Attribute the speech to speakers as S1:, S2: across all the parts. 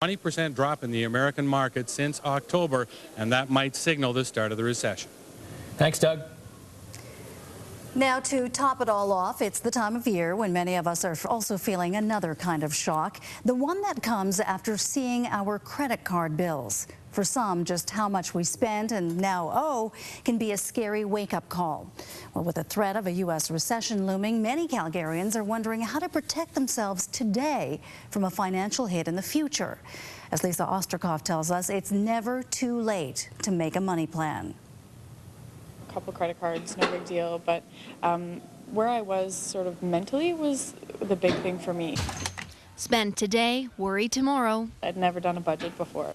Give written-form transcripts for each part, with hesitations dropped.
S1: 20% drop in the American market since October, and that might signal the start of the recession.
S2: Thanks, Doug.
S3: Now, to top it all off, it's the time of year when many of us are also feeling another kind of shock, the one that comes after seeing our credit card bills. For some, just how much we spent and now owe can be a scary wake-up call. Well, with the threat of a U.S. recession looming, many Calgarians are wondering how to protect themselves today from a financial hit in the future. As Lisa Osterkoff tells us, it's never too late to make a money plan.
S4: A couple credit cards, no big deal, but where I was sort of mentally was the big thing for me.
S5: Spend today, worry tomorrow.
S4: I'd never done a budget before.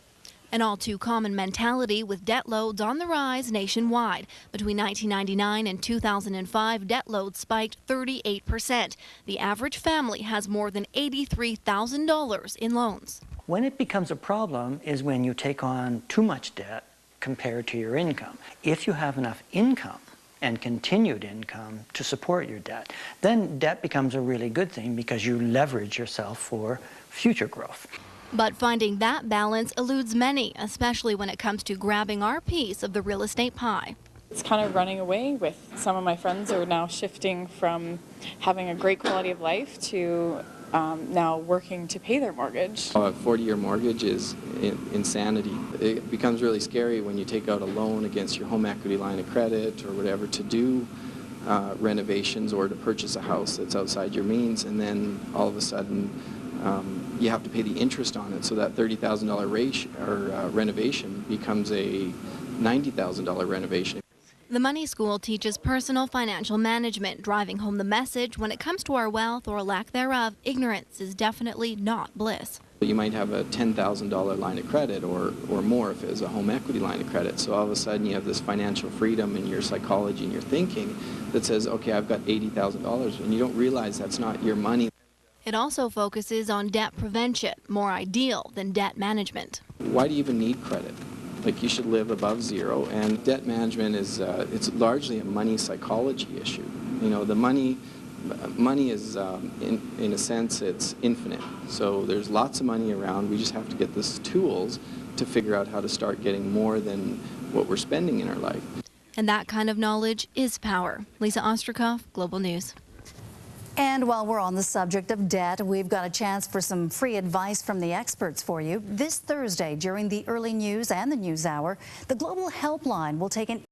S5: An all too common mentality with debt loads on the rise nationwide. Between 1999 and 2005, debt loads spiked 38%. The average family has more than $83,000 in loans.
S6: When it becomes a problem is when you take on too much debt compared to your income. If you have enough income and continued income to support your debt, then debt becomes a really good thing because you leverage yourself for future growth.
S5: But finding that balance eludes many, especially when it comes to grabbing our piece of the real estate pie.
S4: It's kind of running away with some of my friends who are now shifting from having a great quality of life to now working to pay their mortgage.
S7: A 40-year mortgage is insanity. It becomes really scary when you take out a loan against your home equity line of credit or whatever to do renovations or to purchase a house that's outside your means, and then all of a sudden you have to pay the interest on it, so that $30,000 renovation becomes a $90,000 renovation.
S5: The Money School teaches personal financial management, driving home the message when it comes to our wealth or lack thereof, ignorance is definitely not bliss.
S7: You might have a $10,000 line of credit or more if it was a home equity line of credit. So all of a sudden you have this financial freedom in your psychology and your thinking that says, okay, I've got $80,000, and you don't realize that's not your money.
S5: It also focuses on debt prevention, more ideal than debt management.
S7: Why do you even need credit? Like, you should live above zero, and debt management is it's largely a money psychology issue. You know, the money is in a sense it's infinite. So there's lots of money around. We just have to get the tools to figure out how to start getting more than what we're spending in our life.
S5: And that kind of knowledge is power. Lisa Osterkoff, Global News.
S3: And while we're on the subject of debt, we've got a chance for some free advice from the experts for you. This Thursday, during the early news and the news hour, the Global Helpline will take an